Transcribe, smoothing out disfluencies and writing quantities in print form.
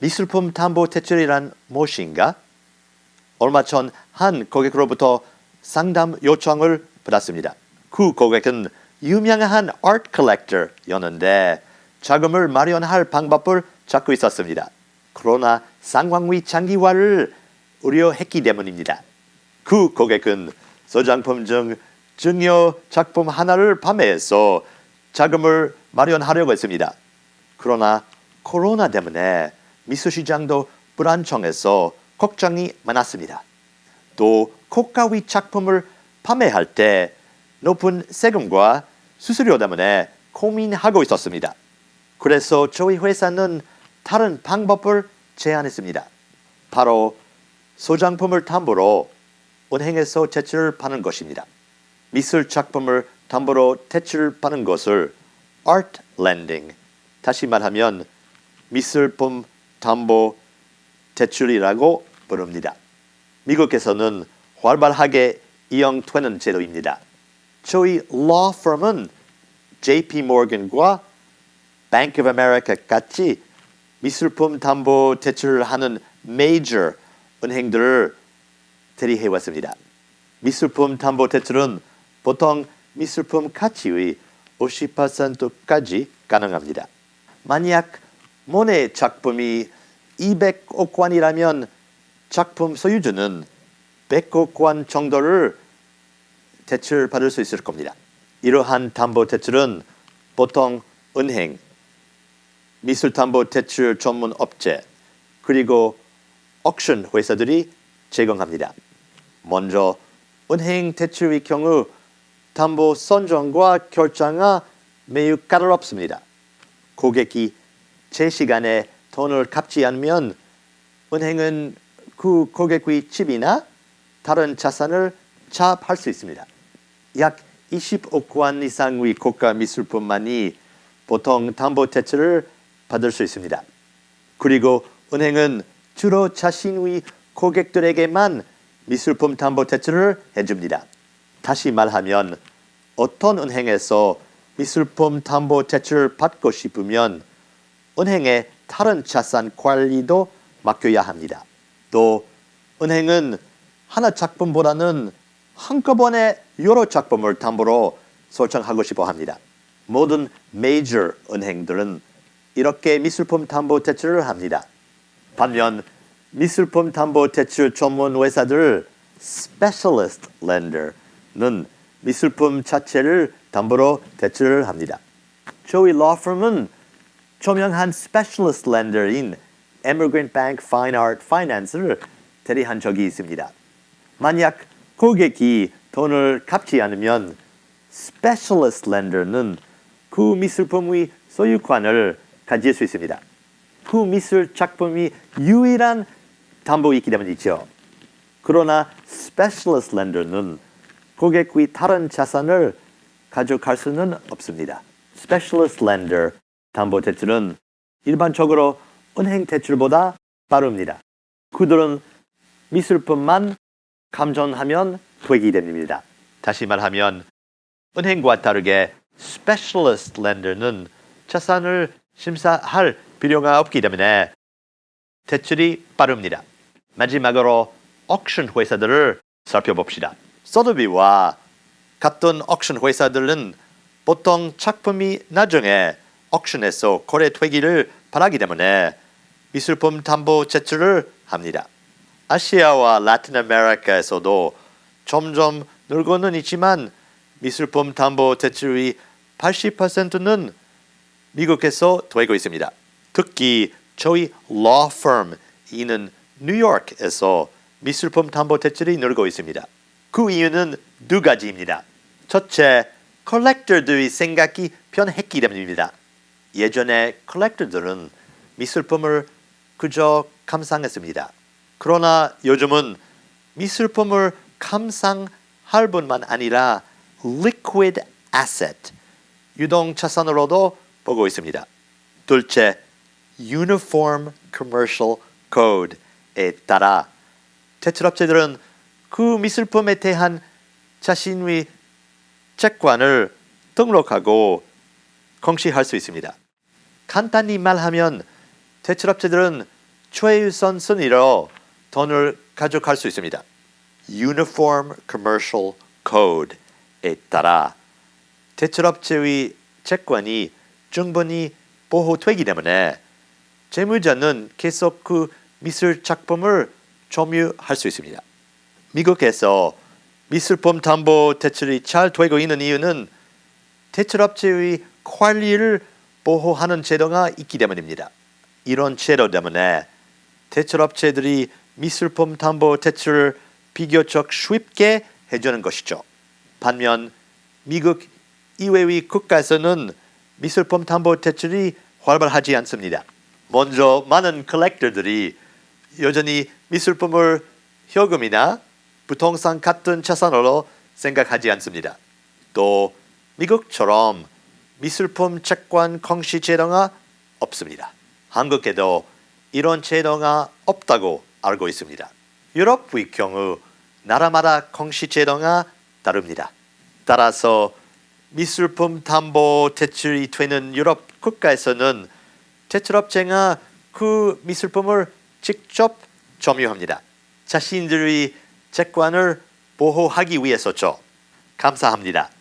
미술품 담보 대출이란 무엇인가? 얼마 전 한 고객으로부터 상담 요청을 받았습니다. 그 고객은 유명한 아트 컬렉터였는데 자금을 마련할 방법을 찾고 있었습니다. 그러나 상황이 장기화를 우려했기 때문입니다. 그 고객은 소장품 중 중요 작품 하나를 판매해서 자금을 마련하려고 했습니다. 그러나 코로나 때문에 미술시장도 불안정해서 걱정이 많았습니다. 또 고가의 작품을 판매할 때 높은 세금과 수수료 때문에 고민하고 있었습니다. 그래서 저희 회사는 다른 방법을 제안했습니다. 바로 소장품을 담보로 은행에서 대출을 받는 것입니다. 미술 작품을 담보로 대출을 받는 것을 Art Lending, 다시 말하면 미술품 담보 대출이라고 부릅니다. 미국에서는 활발하게 이용되는 제도입니다. 저희 law firm은 JP Morgan과 Bank of America 같이 미술품 담보 대출을 하는 major 은행들을 대리해왔습니다. 미술품 담보 대출은 보통 미술품 가치의 50%까지 가능합니다. 만약 모네 작품이 200억 원이라면 작품 소유주는 100억 원 정도를 대출받을 수 있을 겁니다. 이러한 담보 대출은 보통 은행, 미술담보대출 전문 업체, 그리고 옥션 회사들이 제공합니다. 먼저 은행 대출의 경우 담보 선정과 결정이 매우 까다롭습니다. 고객이 제 시간에 돈을 갚지 않으면 은행은 그 고객의 집이나 다른 자산을 차압할 수 있습니다. 약 20억 원 이상의 고가 미술품만이 보통 담보 대출을 받을 수 있습니다. 그리고 은행은 주로 자신의 고객들에게만 미술품 담보 대출을 해줍니다. 다시 말하면 어떤 은행에서 미술품 담보 대출을 받고 싶으면 은행의 다른 자산 관리도 맡겨야 합니다. 또 은행은 하나 작품보다는 한꺼번에 여러 작품을 담보로 설정하고 싶어 합니다. 모든 메이저 은행들은 이렇게 미술품 담보 대출을 합니다. 반면 미술품 담보 대출 전문 회사들 Specialist Lender는 미술품 자체를 담보로 대출을 합니다. 저희 law firm은 조명한 Specialist Lender인 Emigrant Bank Fine Art Finance를 대리한 적이 있습니다. 만약 고객이 돈을 갚지 않으면 Specialist Lender는 그 미술품의 소유권을 가질 수 있습니다. 그 미술 작품이 유일한 담보이기 때문이죠. 그러나 Specialist Lender는 고객의 다른 자산을 가져갈 수는 없습니다. Specialist Lender 담보 대출은 일반적으로 은행 대출보다 빠릅니다. 그들은 미술품만 감정하면 되기 때문입니다. 다시 말하면 은행과 다르게 Specialist Lender는 자산을 심사할 필요가 없기 때문에 대출이 빠릅니다. 마지막으로 옥션 회사들을 살펴봅시다. 소더비와 같은 옥션 회사들은 보통 작품이 나중에 옥션에서 거래되기를 바라기 때문에 미술품 담보 대출을 합니다. 아시아와 라틴 아메리카에서도 점점 늘고는 있지만 미술품 담보 대출의 80%는 미국에서 되고 있습니다. 특히 저희 law firm이는 뉴욕에서 미술품 담보 대출이 늘고 있습니다. 그 이유는 두 가지입니다. 첫째, 컬렉터들의 생각이 변했기 때문입니다. 예전에 컬렉터들은 미술품을 그저 감상했습니다. 그러나 요즘은 미술품을 감상할 뿐만 아니라 liquid asset, 유동 자산으로도 보고 있습니다. 둘째, Uniform Commercial Code에 따라 대출업체들은 그 미술품에 대한 자신의 채권을 등록하고 공시할 수 있습니다. 간단히 말하면 대출업체들은 최우선 순위로 돈을 가져갈 수 있습니다. Uniform Commercial Code에 따라 대출업체의 채권이 충분히 보호되기 때문에 채무자는 계속 그 미술 작품을 점유할 수 있습니다. 미국에서 미술품 담보 대출이 잘 되고 있는 이유는 대출업체의 권리를 보호하는 제도가 있기 때문입니다. 이런 제도 때문에 대출업체들이 미술품 담보 대출을 비교적 쉽게 해주는 것이죠. 반면 미국 이외의 국가에서는 미술품 담보 대출이 활발하지 않습니다. 먼저 많은 컬렉터들이 여전히 미술품을 현금이나 부동산 같은 자산으로 생각하지 않습니다. 또 미국처럼 미술품 채권 공시 제도가 없습니다. 한국에도 이런 제도가 없다고 알고 있습니다. 유럽의 경우 나라마다 공시 제도가 다릅니다. 따라서 미술품 담보 대출이 되는 유럽 국가에서는 대출업체가 그 미술품을 직접 점유합니다. 자신들의 채권을 보호하기 위해서죠. 감사합니다.